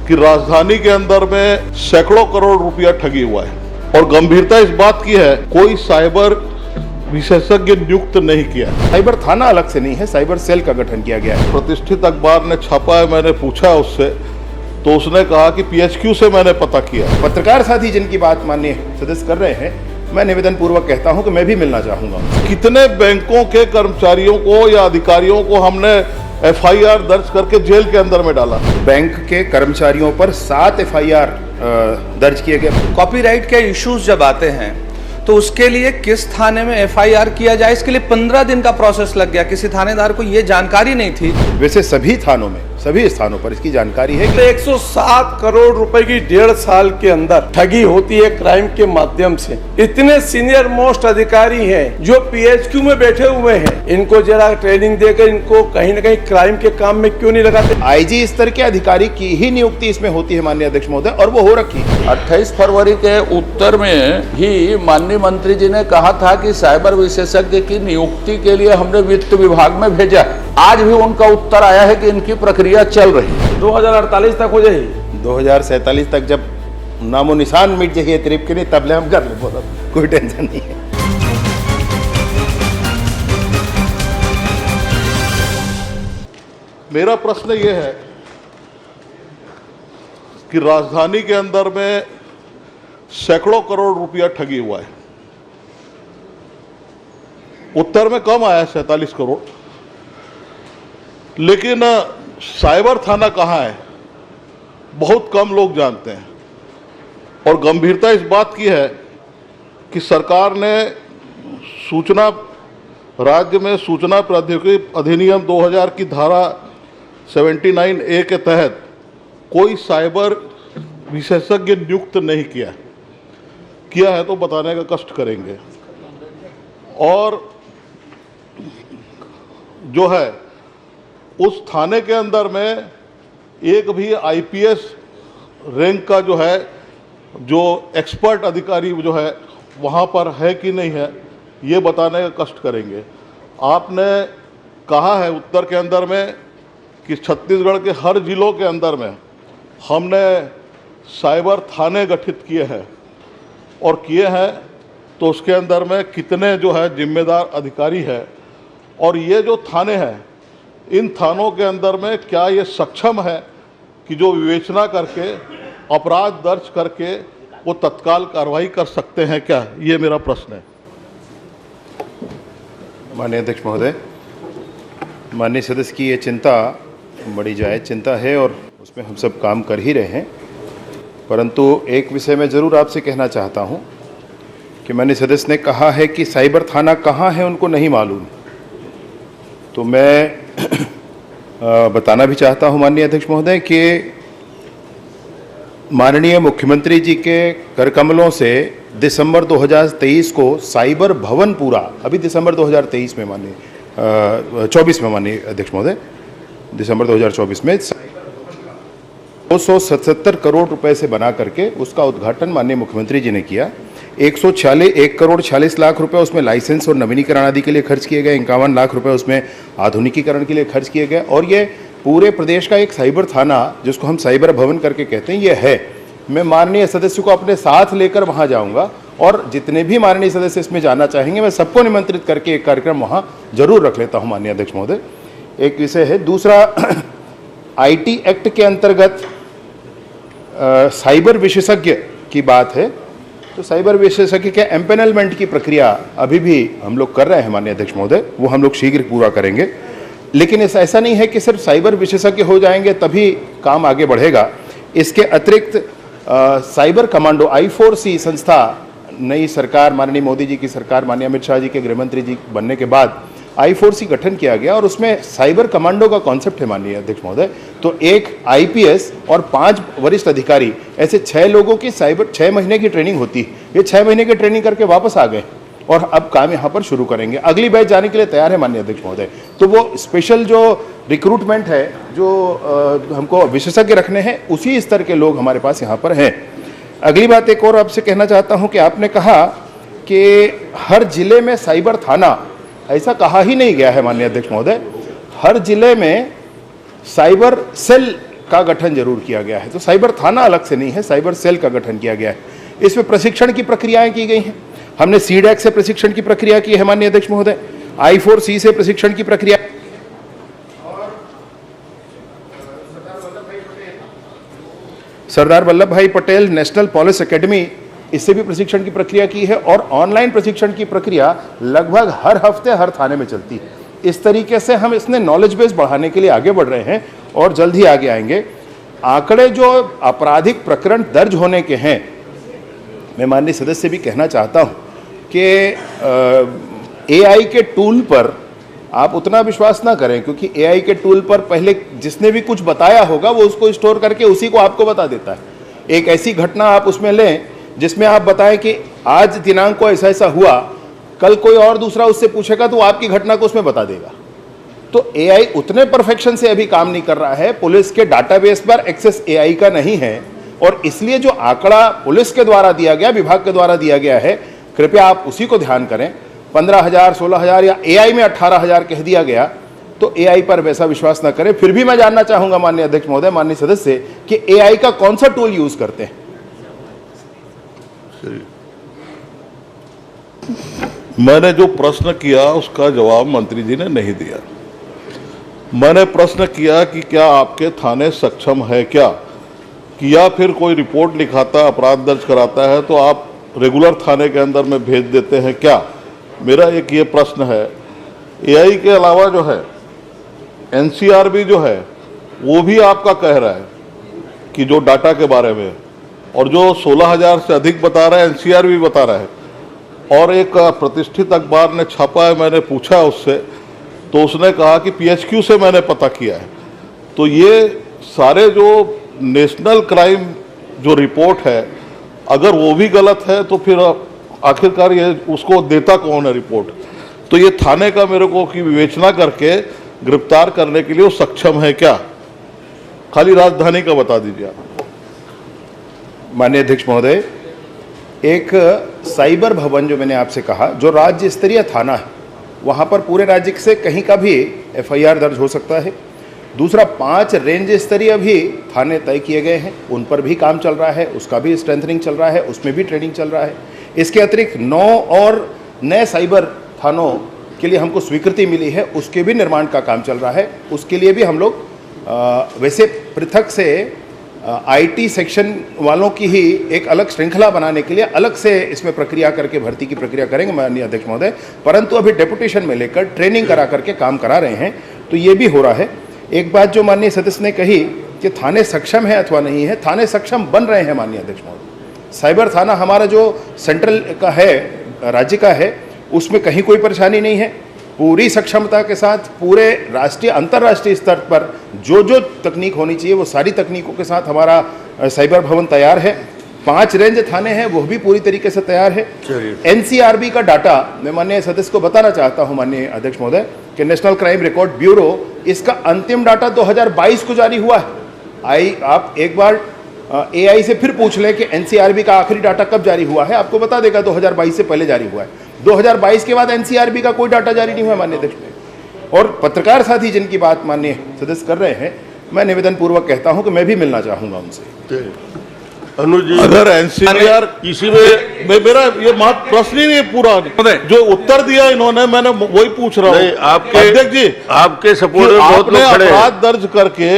कि राजधानी के अंदर में सैकड़ों करोड़ रुपया ठगी हुआ है और गंभीरता इस बात की है कोई साइबर विशेषज्ञ नियुक्त नहीं किया। साइबर थाना अलग से नहीं है, साइबर सेल का गठन किया गया है। प्रतिष्ठित अखबार ने छापा है, मैंने पूछा उससे तो उसने कहा कि पीएचक्यू से मैंने पता किया। पत्रकार साथी जिनकी बात माननीय सदस्य कर रहे हैं, मैं निवेदन पूर्वक कहता हूं कि मैं भी मिलना चाहूंगा। कितने बैंकों के कर्मचारियों को या अधिकारियों को हमने एफआईआर दर्ज करके जेल के अंदर में डाला। बैंक के कर्मचारियों पर 7 एफआईआर दर्ज किए गए। कॉपीराइट के इश्यूज जब आते हैं तो उसके लिए किस थाने में एफआईआर किया जाए, इसके लिए 15 दिन का प्रोसेस लग गया। किसी थानेदार को ये जानकारी नहीं थी। वैसे सभी थानों में, सभी स्थानों पर इसकी जानकारी है। 107 करोड़ रुपए की 1.5 साल के अंदर ठगी होती है क्राइम के माध्यम से। इतने सीनियर मोस्ट अधिकारी हैं जो पीएचक्यू में बैठे हुए हैं, इनको जरा ट्रेनिंग देकर इनको कहीं न कहीं क्राइम के काम में क्यों नहीं लगाते। आईजी स्तर के अधिकारी की ही नियुक्ति इसमें होती है माननीय अध्यक्ष महोदय, और वो हो रखी। 28 फरवरी के उत्तर में ही माननीय मंत्री जी ने कहा था कि साइबर विशेषज्ञ की नियुक्ति के लिए हमने वित्त विभाग में भेजा। आज भी उनका उत्तर आया है कि इनकी प्रक्रिया चल रही है। 2048 तक हो जाएगी। 2047 तक जब नामो निशान मिट जाइए तरीफ के नहीं, तब हम कर ले, कोई टेंशन नहीं है। मेरा प्रश्न ये है कि राजधानी के अंदर में सैकड़ों करोड़ रुपया ठगी हुआ है। उत्तर में कम आया 47 करोड़, लेकिन साइबर थाना कहाँ है बहुत कम लोग जानते हैं। और गंभीरता इस बात की है कि सरकार ने राज्य में सूचना प्रौद्योगिकी अधिनियम 2000 की धारा 79A के तहत कोई साइबर विशेषज्ञ नियुक्त नहीं किया है तो बताने का कष्ट करेंगे। और जो है उस थाने के अंदर में एक भी आईपीएस रैंक का जो एक्सपर्ट अधिकारी जो है वहाँ पर है कि नहीं है, ये बताने का कष्ट करेंगे। आपने कहा है उत्तर के अंदर में कि छत्तीसगढ़ के हर जिलों के अंदर में हमने साइबर थाने गठित किए हैं और किए हैं, तो उसके अंदर में कितने जिम्मेदार अधिकारी है और ये जो थाने हैं, इन थानों के अंदर में क्या ये सक्षम है कि जो विवेचना करके अपराध दर्ज करके वो तत्काल कार्रवाई कर सकते हैं क्या? ये मेरा प्रश्न है। माननीय अध्यक्ष महोदय, माननीय सदस्य की ये चिंता बड़ी जायज़ चिंता है और उसमें हम सब काम कर ही रहे हैं। परंतु एक विषय मैं ज़रूर आपसे कहना चाहता हूं कि माननीय सदस्य ने कहा है कि साइबर थाना कहाँ है उनको नहीं मालूम। तो मैं बताना भी चाहता हूं माननीय अध्यक्ष महोदय कि माननीय मुख्यमंत्री जी के कर कमलों से दिसंबर 2023 को साइबर भवन पूरा, अभी दिसंबर 2023 में माननीय 24 में माननीय अध्यक्ष महोदय, दिसंबर 2024 में 277 करोड़ रुपए से बना करके उसका उद्घाटन माननीय मुख्यमंत्री जी ने किया। 1 करोड़ 46 लाख रुपए उसमें लाइसेंस और नवीनीकरण आदि के लिए खर्च किए गए। 51 लाख रुपए उसमें आधुनिकीकरण के लिए खर्च किए गए। और ये पूरे प्रदेश का एक साइबर थाना, जिसको हम साइबर भवन करके कहते हैं, ये है। मैं माननीय सदस्य को अपने साथ लेकर वहाँ जाऊँगा और जितने भी माननीय सदस्य इसमें जाना चाहेंगे मैं सबको निमंत्रित करके एक कार्यक्रम वहाँ जरूर रख लेता हूँ माननीय अध्यक्ष महोदय। एक विषय है। दूसरा, IT एक्ट के अंतर्गत साइबर विशेषज्ञ की बात है, तो साइबर विशेषज्ञ के एम्पेनलमेंट की प्रक्रिया अभी भी हम लोग कर रहे हैं माननीय अध्यक्ष महोदय, वो हम लोग शीघ्र पूरा करेंगे। लेकिन ऐसा नहीं है कि सिर्फ साइबर विशेषज्ञ हो जाएंगे तभी काम आगे बढ़ेगा। इसके अतिरिक्त साइबर कमांडो I4C संस्था, नई सरकार, माननीय मोदी जी की सरकार, माननीय अमित शाह जी के गृहमंत्री जी बनने के बाद I4C गठन किया गया और उसमें साइबर कमांडो का कॉन्सेप्ट है माननीय अध्यक्ष महोदय। तो एक IPS और 5 वरिष्ठ अधिकारी, ऐसे 6 लोगों की साइबर 6 महीने की ट्रेनिंग होती है। ये 6 महीने की ट्रेनिंग करके वापस आ गए और अब काम यहाँ पर शुरू करेंगे। अगली बैच जाने के लिए तैयार है माननीय अध्यक्ष महोदय। तो वो स्पेशल जो रिक्रूटमेंट है, जो हमको विशेषज्ञ रखने हैं, उसी स्तर के लोग हमारे पास यहाँ पर हैं। अगली बात एक और आपसे कहना चाहता हूँ कि आपने कहा कि हर जिले में साइबर थाना, ऐसा कहा ही नहीं गया है माननीय अध्यक्ष महोदय। हर जिले में साइबर सेल का गठन जरूर किया गया है। तो साइबर थाना अलग से नहीं है, साइबर सेल का गठन किया गया है। इसमें प्रशिक्षण की प्रक्रियाएं की गई हैं। हमने सीडैक से प्रशिक्षण की प्रक्रिया की है माननीय अध्यक्ष महोदय, I4C से प्रशिक्षण की प्रक्रिया, सरदार वल्लभ भाई पटेल नेशनल पुलिस एकेडमी, इससे भी प्रशिक्षण की प्रक्रिया की है। और ऑनलाइन प्रशिक्षण की प्रक्रिया लगभग हर हफ्ते हर थाने में चलती है। इस तरीके से हम इसने नॉलेज बेस बढ़ाने के लिए आगे बढ़ रहे हैं और जल्द ही आगे आएंगे। आंकड़े जो आपराधिक प्रकरण दर्ज होने के हैं, मैं माननीय सदस्य से भी कहना चाहता हूं कि AI के टूल पर आप उतना विश्वास ना करें, क्योंकि AI के टूल पर पहले जिसने भी कुछ बताया होगा वो उसको स्टोर करके उसी को आपको बता देता है। एक ऐसी घटना आप उसमें लें जिसमें आप बताएं कि आज दिनांक को ऐसा ऐसा हुआ, कल कोई और दूसरा उससे पूछेगा तो आपकी घटना को उसमें बता देगा। तो AI उतने परफेक्शन से अभी काम नहीं कर रहा है, पुलिस के डाटाबेस पर एक्सेस AI का नहीं है, और इसलिए जो आंकड़ा पुलिस के द्वारा दिया गया, विभाग के द्वारा दिया गया है, कृपया आप उसी को ध्यान करें। 15,000, 16,000 या AI में 18,000 कह दिया गया, तो AI पर वैसा विश्वास ना करें। फिर भी मैं जानना चाहूंगा माननीय अध्यक्ष महोदय, माननीय सदस्य, कि AI का कौन सा टूल यूज करते हैं? मैंने जो प्रश्न किया उसका जवाब मंत्री जी ने नहीं दिया। मैंने प्रश्न किया कि क्या आपके थाने सक्षम है क्या, कि या फिर कोई रिपोर्ट लिखाता, अपराध दर्ज कराता है तो आप रेगुलर थाने के अंदर में भेज देते हैं क्या? मेरा एक ये प्रश्न है। AI के अलावा जो है NCRB जो है वो भी आपका कह रहा है कि जो डाटा के बारे में, और जो 16,000 से अधिक बता रहा है NCRB बता रहा है। और एक प्रतिष्ठित अखबार ने छापा है, मैंने पूछा उससे तो उसने कहा कि PHQ से मैंने पता किया है। तो ये सारे जो नेशनल क्राइम जो रिपोर्ट है, अगर वो भी गलत है तो फिर आखिरकार ये उसको देता कौन है रिपोर्ट? तो ये थाने का मेरे को की विवेचना करके गिरफ्तार करने के लिए वो सक्षम है क्या? खाली राजधानी का बता दीजिए आप। माननीय अध्यक्ष महोदय, एक साइबर भवन जो मैंने आपसे कहा, जो राज्य स्तरीय थाना है, वहाँ पर पूरे राज्य से कहीं का भी FIR दर्ज हो सकता है। दूसरा, 5 रेंज स्तरीय भी थाने तय किए गए हैं, उन पर भी काम चल रहा है, उसका भी स्ट्रेंथनिंग चल रहा है, उसमें भी ट्रेनिंग चल रहा है। इसके अतिरिक्त 9 और नए साइबर थानों के लिए हमको स्वीकृति मिली है, उसके भी निर्माण का काम चल रहा है। उसके लिए भी हम लोग वैसे पृथक से IT सेक्शन वालों की ही एक अलग श्रृंखला बनाने के लिए अलग से इसमें प्रक्रिया करके भर्ती की प्रक्रिया करेंगे माननीय अध्यक्ष महोदय, परंतु अभी डेपुटेशन में लेकर ट्रेनिंग करा करके काम करा रहे हैं, तो ये भी हो रहा है। एक बात जो माननीय सदस्य ने कही कि थाने सक्षम है अथवा नहीं है, थाने सक्षम बन रहे हैं माननीय अध्यक्ष महोदय। साइबर थाना हमारा जो सेंट्रल का है, राज्य का है, उसमें कहीं कोई परेशानी नहीं है। पूरी सक्षमता के साथ पूरे राष्ट्रीय अंतर्राष्ट्रीय स्तर पर जो जो तकनीक होनी चाहिए वो सारी तकनीकों के साथ हमारा साइबर भवन तैयार है। 5 रेंज थाने हैं, वो भी पूरी तरीके से तैयार है। NCRB का डाटा मैं माननीय सदस्य को बताना चाहता हूं माननीय अध्यक्ष महोदय कि नेशनल क्राइम रिकॉर्ड ब्यूरो, इसका अंतिम डाटा 2022 को जारी हुआ है। आप एक बार AI से फिर पूछ लें कि NCRB का आखिरी डाटा कब जारी हुआ है, आपको बता देगा 2022 से पहले जारी हुआ है। 2022 के बाद NCRB का कोई डाटा जारी नहीं हुआ माननीय अध्यक्ष। और पत्रकार साथी जिनकी बात माननीय सदस्य कर रहे हैं, मैं निवेदन पूर्वक कहता हूं कि मैं भी मिलना चाहूंगा उनसे। अनुज जी, अगर NCR इसी में मेरा ये मात्र प्रश्न ही नहीं पूरा जो उत्तर दिया इन्होंने, मैंने वही पूछ रहा हूँ। आपके अध्यक्ष जी, आपके सपोर्ट में बहुत लोग खड़े हैं। अपराध दर्ज करके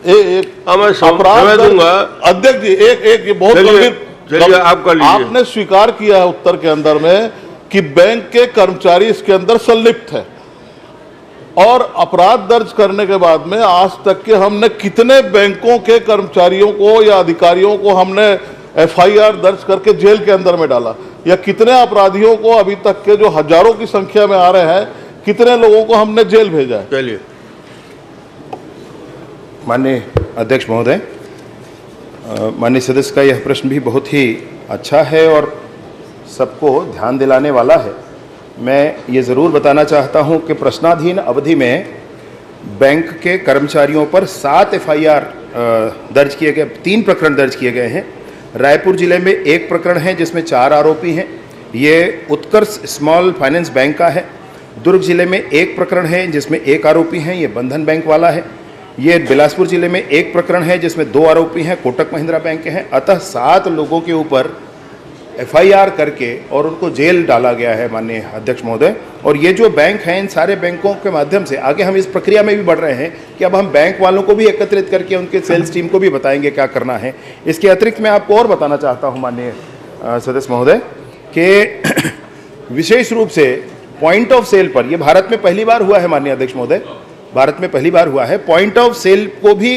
अपराध दूंगा। अध्यक्ष जी, एक ये बहुत गंभीर, आपने स्वीकार किया है उत्तर के अंदर में कि बैंक के कर्मचारी इसके अंदर संलिप्त है, और अपराध दर्ज करने के बाद में आज तक के हमने कितने बैंकों के कर्मचारियों को या अधिकारियों को हमने FIR दर्ज करके जेल के अंदर में डाला, या कितने अपराधियों को अभी तक के जो हजारों की संख्या में आ रहे हैं, कितने लोगों को हमने जेल भेजा है? चलिए माननीय अध्यक्ष महोदय, माननीय सदस्य का यह प्रश्न भी बहुत ही अच्छा है और सबको ध्यान दिलाने वाला है। मैं ये ज़रूर बताना चाहता हूं कि प्रश्नाधीन अवधि में बैंक के कर्मचारियों पर 7 FIR दर्ज किए गए, 3 प्रकरण दर्ज किए गए हैं। रायपुर जिले में 1 प्रकरण है जिसमें 4 आरोपी हैं, ये उत्कर्ष स्मॉल फाइनेंस बैंक का है। दुर्ग जिले में 1 प्रकरण है जिसमें 1 आरोपी हैं, ये बंधन बैंक वाला है। ये बिलासपुर जिले में एक प्रकरण है जिसमें 2 आरोपी हैं, कोटक महिंद्रा बैंक के हैं, अतः 7 लोगों के ऊपर एफआईआर करके और उनको जेल डाला गया है माननीय अध्यक्ष महोदय। और ये जो बैंक हैं, इन सारे बैंकों के माध्यम से आगे हम इस प्रक्रिया में भी बढ़ रहे हैं कि अब हम बैंक वालों को भी एकत्रित करके उनके सेल्स टीम को भी बताएंगे क्या करना है। इसके अतिरिक्त मैं आपको और बताना चाहता हूँ माननीय सदस्य महोदय कि विशेष रूप से पॉइंट ऑफ सेल पर, यह भारत में पहली बार हुआ है माननीय अध्यक्ष महोदय, भारत में पहली बार हुआ है, पॉइंट ऑफ सेल को भी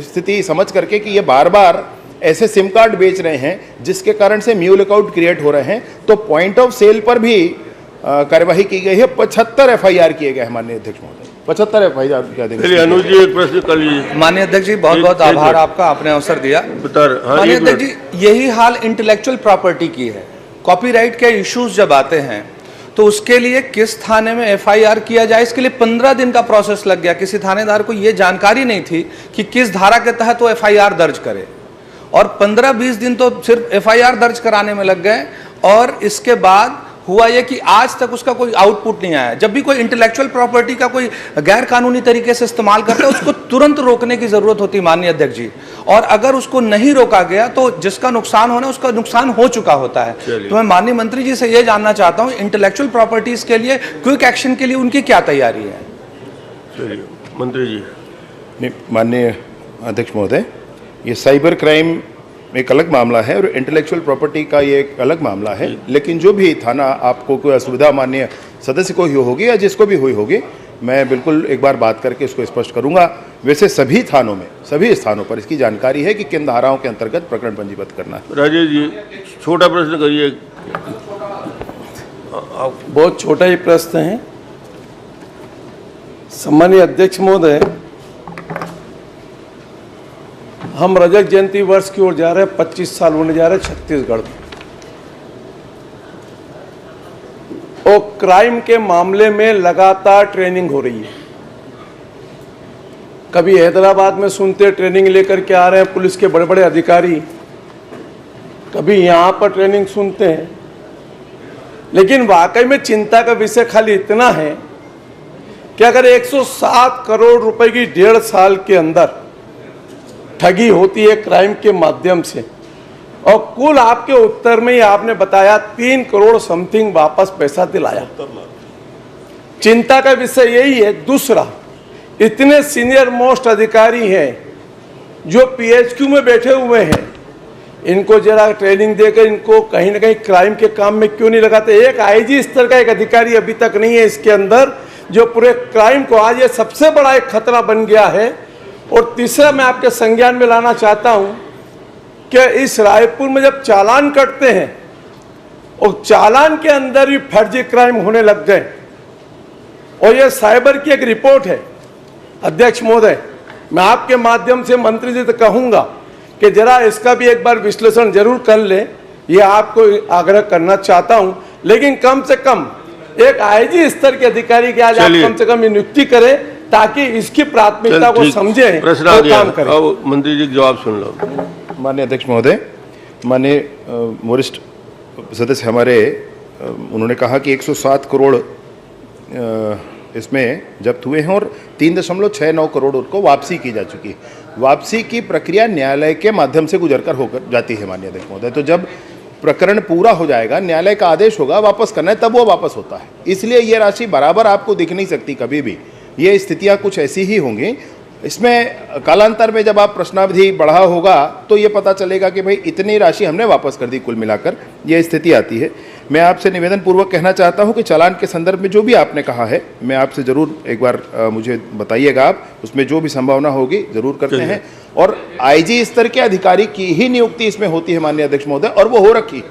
स्थिति समझ करके कि ये बार बार ऐसे सिम कार्ड बेच रहे हैं जिसके कारण से म्यूल अकाउंट क्रिएट हो रहे हैं, तो पॉइंट ऑफ सेल पर भी कार्यवाही की गई है। 75 एफआईआर किए गए हैं माननीय अध्यक्ष महोदय, 75 एफआईआर क्या देंगे। अनुज जी एक प्रश्न कर लीजिए। माननीय अध्यक्ष जी बहुत बहुत आभार आपका, आपने अवसर दिया। माननीय अध्यक्ष जी, यही हाल इंटेलेक्चुअल प्रॉपर्टी की है। कॉपीराइट के इश्यूज जब आते हैं तो उसके लिए किस थाने में एफआईआर किया जाए, इसके लिए 15 दिन का प्रोसेस लग गया। किसी थानेदार को यह जानकारी नहीं थी कि किस धारा के तहत वो एफआईआर दर्ज करे, और 15-20 दिन तो सिर्फ एफआईआर दर्ज कराने में लग गए। और इसके बाद हुआ यह कि आज तक उसका कोई आउटपुट नहीं आया। जब भी कोई इंटेलेक्चुअल प्रॉपर्टी का कोई गैर कानूनी तरीके से इस्तेमाल करता है, उसको तुरंत रोकने की जरूरत होती है माननीय अध्यक्ष जी। और अगर उसको नहीं रोका गया तो जिसका नुकसान होना, उसका नुकसान हो चुका होता है। तो मैं माननीय मंत्री जी से यह जानना चाहता हूं, इंटेलेक्चुअल प्रॉपर्टीज के लिए क्विक एक्शन के लिए उनकी क्या तैयारी है। चलिए मंत्री जी। माननीय अध्यक्ष महोदय, ये साइबर क्राइम एक अलग मामला है और इंटेलेक्चुअल प्रॉपर्टी का ये एक अलग मामला है। लेकिन जो भी थाना आपको कोई असुविधा माननीय सदस्य को ही होगी या जिसको भी हुई होगी, मैं बिल्कुल एक बार बात करके इसको स्पष्ट करूंगा। वैसे सभी थानों में, सभी स्थानों पर इसकी जानकारी है कि किन धाराओं के अंतर्गत प्रकरण पंजीबद्ध करना है। राजेश जी छोटा प्रश्न करिए। बहुत छोटा ही प्रश्न है। सम्मानीय अध्यक्ष महोदय, हम रजत जयंती वर्ष की ओर जा रहे हैं, 25 साल होने जा रहे हैं छत्तीसगढ़ में। और क्राइम के मामले में लगातार ट्रेनिंग हो रही है। कभी हैदराबाद में सुनते ट्रेनिंग लेकर के आ रहे हैं पुलिस के बड़े बड़े अधिकारी, कभी यहाँ पर ट्रेनिंग सुनते हैं। लेकिन वाकई में चिंता का विषय खाली इतना है कि अगर 107 करोड़ रुपए की 1.5 साल के अंदर ठगी होती है क्राइम के माध्यम से, और कुल आपके उत्तर में ही आपने बताया 3 करोड़ समथिंग वापस पैसा दिलाया। चिंता का विषय यही है। दूसरा, इतने सीनियर मोस्ट अधिकारी हैं जो पीएचक्यू में बैठे हुए हैं, इनको जरा ट्रेनिंग देकर इनको कहीं ना कहीं क्राइम के काम में क्यों नहीं लगाते। एक आईजी स्तर का एक अधिकारी अभी तक नहीं है इसके अंदर, जो पूरे क्राइम को, आज ये सबसे बड़ा एक खतरा बन गया है। और तीसरा, मैं आपके संज्ञान में लाना चाहता हूं कि इस रायपुर में जब चालान कटते हैं और चालान के अंदर भी फर्जी क्राइम होने लग गए, और ये साइबर की एक रिपोर्ट है। अध्यक्ष महोदय, मैं आपके माध्यम से मंत्री जी से कहूंगा कि जरा इसका भी एक बार विश्लेषण जरूर कर ले, ये आपको आग्रह करना चाहता हूं। लेकिन कम से कम एक आईजी स्तर के अधिकारी की आज आप कम से कम नियुक्ति करें, ताकि इसकी प्राथमिकता को समझे प्रश्न आ गया। अब मंत्री जी जवाब सुन लो। माननीय अध्यक्ष महोदय, माननीय वरिष्ठ सदस्य हमारे, उन्होंने कहा कि 107 करोड़ इसमें जब्त हुए हैं और 3.69 करोड़ उनको वापसी की जा चुकी है। वापसी की प्रक्रिया न्यायालय के माध्यम से गुजरकर होकर जाती है माननीय अध्यक्ष महोदय। तो जब प्रकरण पूरा हो जाएगा, न्यायालय का आदेश होगा वापस करना है, तब वो वापस होता है। इसलिए ये राशि बराबर आपको दिख नहीं सकती कभी भी, ये स्थितियां कुछ ऐसी ही होंगी। इसमें कालांतर में जब आप प्रश्नावधि बढ़ा होगा तो ये पता चलेगा कि भाई इतनी राशि हमने वापस कर दी कुल मिलाकर, ये स्थिति आती है। मैं आपसे निवेदन पूर्वक कहना चाहता हूं कि चालान के संदर्भ में जो भी आपने कहा है, मैं आपसे ज़रूर एक बार मुझे बताइएगा, आप उसमें जो भी संभावना होगी ज़रूर करते हैं। और आईजी स्तर के अधिकारी की ही नियुक्ति इसमें होती है माननीय अध्यक्ष महोदय, और वो हो रखी।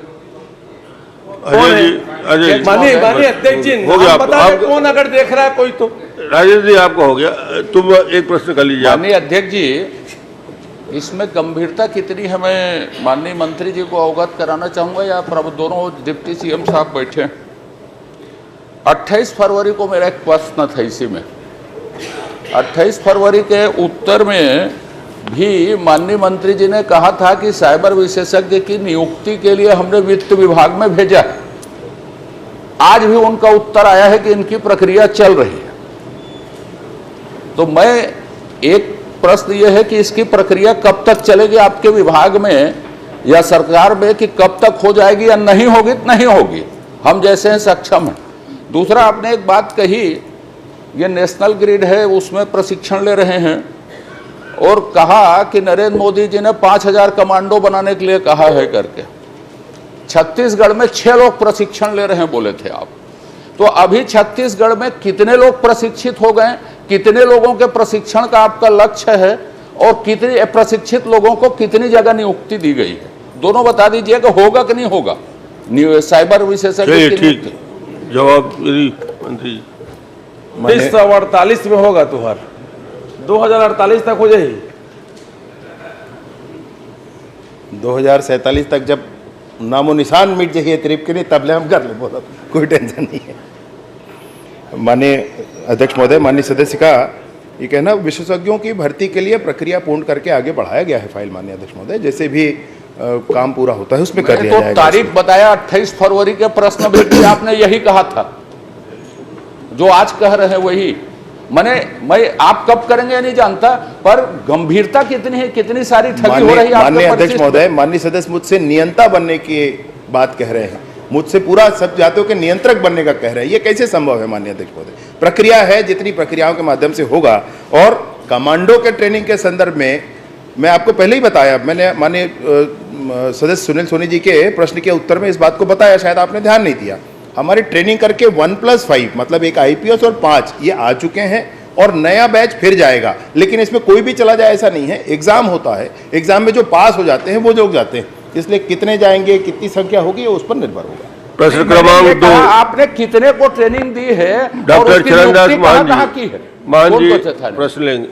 माननीय अध्यक्ष जी, कौन अगर देख रहा है कोई तो। राजेश जी आपको हो गया, तुम एक प्रश्न कर लीजिए। माननीय अध्यक्ष जी, इसमें गंभीरता कितनी है मैं माननीय मंत्री जी को अवगत कराना चाहूँगा, या प्रभु दोनों डिप्टी सीएम साहब बैठे हैं। 28 फरवरी को मेरा एक प्रश्न था इसी में। 28 फरवरी के उत्तर में भी माननीय मंत्री जी ने कहा था कि साइबर विशेषज्ञ की नियुक्ति के लिए हमने वित्त विभाग में भेजा। आज भी उनका उत्तर आया है कि इनकी प्रक्रिया चल रही है। तो मैं एक प्रश्न यह है कि इसकी प्रक्रिया कब तक चलेगी आपके विभाग में या सरकार में, कि कब तक हो जाएगी या नहीं होगी तो नहीं होगी, हम जैसे हैं सक्षम हैं। दूसरा, आपने एक बात कही, ये नेशनल ग्रिड है उसमें प्रशिक्षण ले रहे हैं और कहा कि नरेंद्र मोदी जी ने 5000 कमांडो बनाने के लिए कहा है करके। छत्तीसगढ़ में 6 लोग प्रशिक्षण ले रहे हैं बोले थे आप, तो अभी छत्तीसगढ़ में कितने लोग प्रशिक्षित हो गए, कितने लोगों के प्रशिक्षण का आपका लक्ष्य है और कितने प्रशिक्षित लोगों को कितनी जगह नियुक्ति दी गई है, दोनों बता दीजिए कि होगा कि नहीं होगा साइबर विशेषज्ञ की ठीक जवाब मंत्री जी। 2048 में होगा तुहार, 2048 तक हो जाएगी। 2047 तक जब नामो निशान मिट जाइए ट्रिप के लिए, तब ले हम कर ले, बोला कोई टेंशन नहीं है। माननीय अध्यक्ष महोदय, माननीय सदस्य का ये कहना, विशेषज्ञों की भर्ती के लिए प्रक्रिया पूर्ण करके आगे बढ़ाया गया है फाइल। माननीय अध्यक्ष महोदय, जैसे भी काम पूरा होता है उसमें कर लिया जाएगा। तारीख बताया 28 फरवरी के प्रश्न भी आपने यही कहा था, जो आज कह रहे हैं वही। मैं आप कब करेंगे नहीं जानता, पर गंभीरता कितनी है, कितनी सारी ठगी हो रही है। माननीय अध्यक्ष महोदय, माननीय सदस्य मुझसे नियंता बनने की बात कह रहे हैं, मुझसे पूरा सब जातियों के नियंत्रक बनने का कह रहे हैं, ये कैसे संभव है? माननीय अध्यक्ष महोदय, प्रक्रिया है, जितनी प्रक्रियाओं के माध्यम से होगा। और कमांडो के ट्रेनिंग के संदर्भ में मैं आपको पहले ही बताया, मैंने माननीय सदस्य सुनील सोनी जी के प्रश्न के उत्तर में इस बात को बताया, शायद आपने ध्यान नहीं दिया। हमारी ट्रेनिंग करके 1+5 मतलब एक IPS और 5 ये आ चुके हैं और नया बैच फिर जाएगा, लेकिन इसमें कोई भी चला जाए ऐसा नहीं है। एग्जाम होता है, एग्जाम में जो पास हो जाते हैं वो लोग जाते हैं, इसलिए कितने जाएंगे, कितनी संख्या होगी, उस पर निर्भर होगा। प्रश्न क्रमांक 2, आपने कितने को ट्रेनिंग दी है, डॉक्टर चरणदास मान जी, की है? मान जी प्रश्न लेंगे।